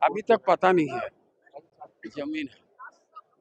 अभी तक पता नहीं है। जमीन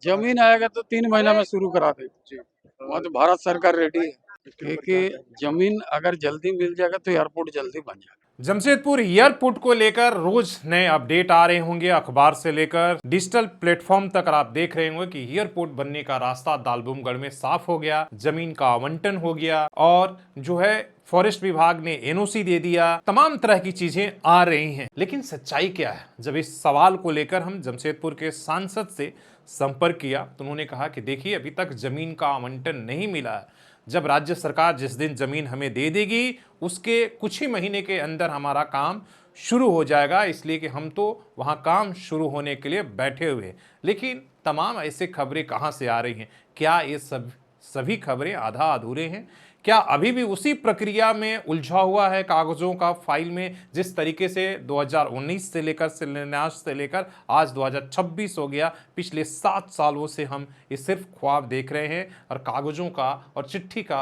जमीन आएगा तो 3 महीना में शुरू करा देंगे। वहाँ तो भारत सरकार रेडी है, क्योंकि जमीन अगर जल्दी मिल जाएगा तो एयरपोर्ट जल्दी बन जाएगा। जमशेदपुर एयरपोर्ट को लेकर रोज नए अपडेट आ रहे होंगे, अखबार से लेकर डिजिटल प्लेटफॉर्म तक आप देख रहे होंगे कि एयरपोर्ट बनने का रास्ता दालबुमगढ़ में साफ हो गया, जमीन का आवंटन हो गया और जो है फॉरेस्ट विभाग ने एनओसी दे दिया, तमाम तरह की चीजें आ रही हैं। लेकिन सच्चाई क्या है? जब इस सवाल को लेकर हम जमशेदपुर के सांसद से संपर्क किया तो उन्होंने कहा कि देखिए, अभी तक जमीन का आवंटन नहीं मिला है। जब राज्य सरकार जिस दिन जमीन हमें दे देगी उसके कुछ ही महीने के अंदर हमारा काम शुरू हो जाएगा, इसलिए कि हम तो वहां काम शुरू होने के लिए बैठे हुए हैं। लेकिन तमाम ऐसे खबरें कहां से आ रही हैं? क्या ये सभी खबरें आधा अधूरे हैं? क्या अभी भी उसी प्रक्रिया में उलझा हुआ है कागजों का फाइल में, जिस तरीके से 2019 से लेकर शिलान्यास से लेकर आज 2026 हो गया, पिछले 7 सालों से हम ये सिर्फ ख्वाब देख रहे हैं और कागजों का और चिट्ठी का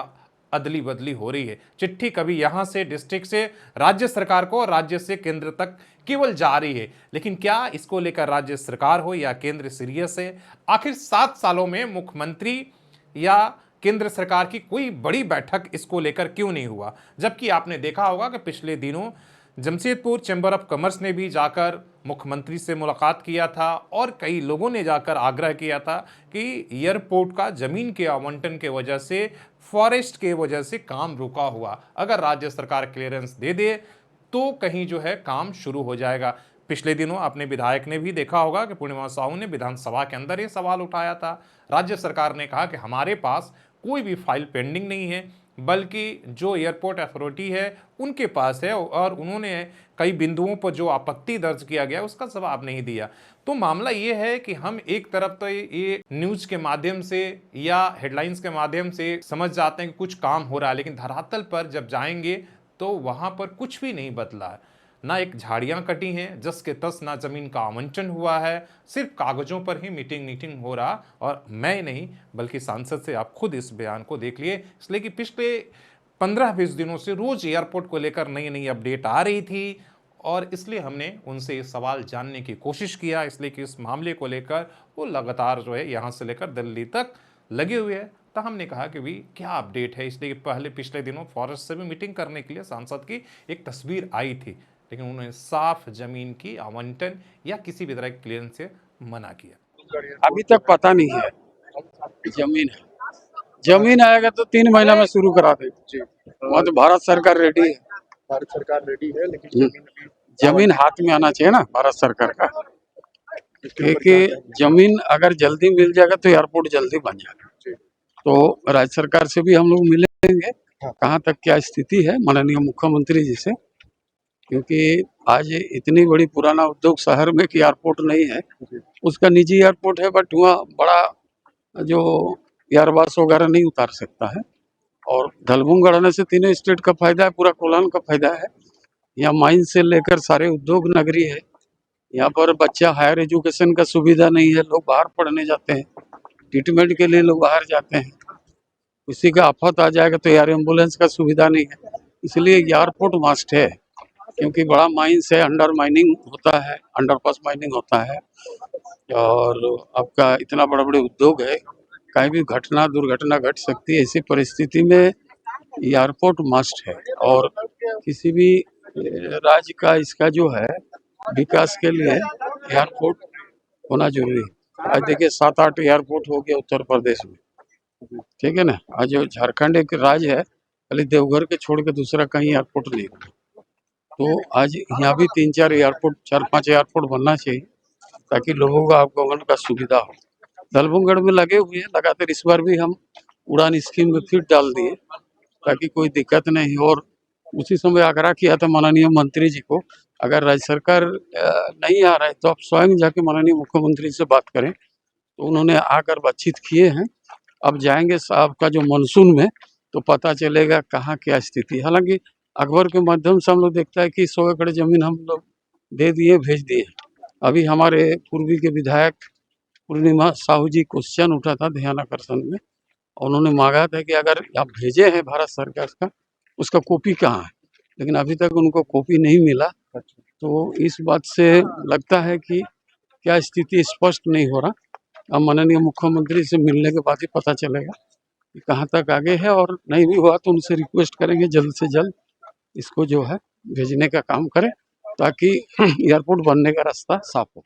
अदली बदली हो रही है। चिट्ठी कभी यहाँ से डिस्ट्रिक्ट से राज्य सरकार को और राज्य से केंद्र तक केवल जा रही है। लेकिन क्या इसको लेकर राज्य सरकार हो या केंद्र सीरियस है? आखिर 7 सालों में मुख्यमंत्री या केंद्र सरकार की कोई बड़ी बैठक इसको लेकर क्यों नहीं हुआ? जबकि आपने देखा होगा कि पिछले दिनों जमशेदपुर चैम्बर ऑफ कॉमर्स ने भी जाकर मुख्यमंत्री से मुलाकात किया था और कई लोगों ने जाकर आग्रह किया था कि एयरपोर्ट का जमीन के आवंटन के वजह से, फॉरेस्ट के वजह से काम रुका हुआ, अगर राज्य सरकार क्लियरेंस दे दे तो कहीं जो है काम शुरू हो जाएगा। पिछले दिनों अपने विधायक ने भी देखा होगा कि पूर्णिमा साहू ने विधानसभा के अंदर ये सवाल उठाया था। राज्य सरकार ने कहा कि हमारे पास कोई भी फाइल पेंडिंग नहीं है, बल्कि जो एयरपोर्ट अथॉरिटी है उनके पास है, और उन्होंने कई बिंदुओं पर जो आपत्ति दर्ज किया गया उसका जवाब नहीं दिया। तो मामला ये है कि हम एक तरफ तो ये न्यूज के माध्यम से या हेडलाइंस के माध्यम से समझ जाते हैं कि कुछ काम हो रहा है, लेकिन धरातल पर जब जाएंगे तो वहां पर कुछ भी नहीं बदला है। ना एक झाड़ियां कटी हैं जस के तस, ना जमीन का आवंटन हुआ है, सिर्फ कागजों पर ही मीटिंग हो रहा। और मैं नहीं बल्कि सांसद से आप खुद इस बयान को देख लिए, इसलिए कि पिछले 15-20 दिनों से रोज एयरपोर्ट को लेकर नई नई अपडेट आ रही थी और इसलिए हमने उनसे ये सवाल जानने की कोशिश किया, इसलिए कि इस मामले को लेकर वो लगातार जो है यहाँ से लेकर दिल्ली तक लगे हुए हैं। तो हमने कहा कि भाई क्या अपडेट है, इसलिए कि पहले पिछले दिनों फॉरेस्ट से भी मीटिंग करने के लिए सांसद की एक तस्वीर आई थी, लेकिन उन्होंने साफ जमीन की आवंटन या किसी भी तरह के क्लियरेंस से मना किया। अभी तक पता नहीं है। जमीन आएगा तो 3 महीना में शुरू करा देंगे। वहाँ तो भारत सरकार रेडी है। भारत सरकार रेडी है, लेकिन जमीन हाथ में आना चाहिए ना भारत सरकार का, क्योंकि जमीन अगर जल्दी मिल जाएगा तो एयरपोर्ट जल्दी बन जाएगा। तो राज्य सरकार से भी हम लोग मिलेंगे, कहाँ तक क्या स्थिति है माननीय मुख्यमंत्री जी से, क्योंकि आज इतनी बड़ी पुराना उद्योग शहर में कि एयरपोर्ट नहीं है। उसका निजी एयरपोर्ट है, बट वहाँ बड़ा जो एयरबस वगैरह नहीं उतार सकता है। और दलबुमगढ़ आने से तीनों स्टेट का फायदा है, पूरा कोलान का फायदा है। यहाँ माइन से लेकर सारे उद्योग नगरी है। यहाँ पर बच्चा हायर एजुकेशन का सुविधा नहीं है, लोग बाहर पढ़ने जाते हैं, ट्रीटमेंट के लिए लोग बाहर जाते हैं। किसी का आफत आ जाएगा तो एयर एम्बुलेंस का सुविधा नहीं है, इसलिए एयरपोर्ट मस्ट है। क्योंकि बड़ा माइंस है, अंडर माइनिंग होता है, अंडरपास माइनिंग होता है, और आपका इतना बड़ा बड़े उद्योग है, कहीं भी घटना दुर्घटना घट सकती है। ऐसी परिस्थिति में एयरपोर्ट मस्ट है, और किसी भी राज्य का इसका जो है विकास के लिए एयरपोर्ट होना जरूरी है। आज देखिए 7-8 एयरपोर्ट हो गया उत्तर प्रदेश में, ठीक है ना। आज जो झारखंड एक राज्य है, खाली देवघर के छोड़ के दूसरा कहीं एयरपोर्ट नहीं है। तो आज यहाँ भी 3-4 एयरपोर्ट, 4-5 एयरपोर्ट बनना चाहिए, ताकि लोगों को आवागमन का सुविधा हो। दलबुमगढ़ में लगे हुए हैं लगातार, इस बार भी हम उड़ान स्कीम में फिर डाल दिए ताकि कोई दिक्कत नहीं हो। और उसी समय आग्रह किया था माननीय मंत्री जी को, अगर राज्य सरकार नहीं आ रहा है तो आप स्वयं जाके माननीय मुख्यमंत्री से बात करें। तो उन्होंने आकर बातचीत किए हैं। अब जाएंगे साहब का जो मानसून में, तो पता चलेगा कहाँ क्या स्थिति। हालांकि अखबार के माध्यम से हम लोग देखता है कि 100 एकड़ जमीन हम लोग दे दिए, भेज दिए। अभी हमारे पूर्वी के विधायक पूर्णिमा साहू जी क्वेश्चन उठा था ध्यान आकर्षण में, उन्होंने मांगा था कि अगर आप भेजे हैं भारत सरकार का, उसका कॉपी कहाँ है, लेकिन अभी तक उनको कॉपी नहीं मिला। तो इस बात से लगता है कि क्या स्थिति स्पष्ट नहीं हो रहा। अब माननीय मुख्यमंत्री से मिलने के बाद ही पता चलेगा कि कहाँ तक आगे है, और नहीं भी हुआ तो उनसे रिक्वेस्ट करेंगे जल्द से जल्द इसको जो है भेजने का काम करें, ताकि एयरपोर्ट बनने का रास्ता साफ हो।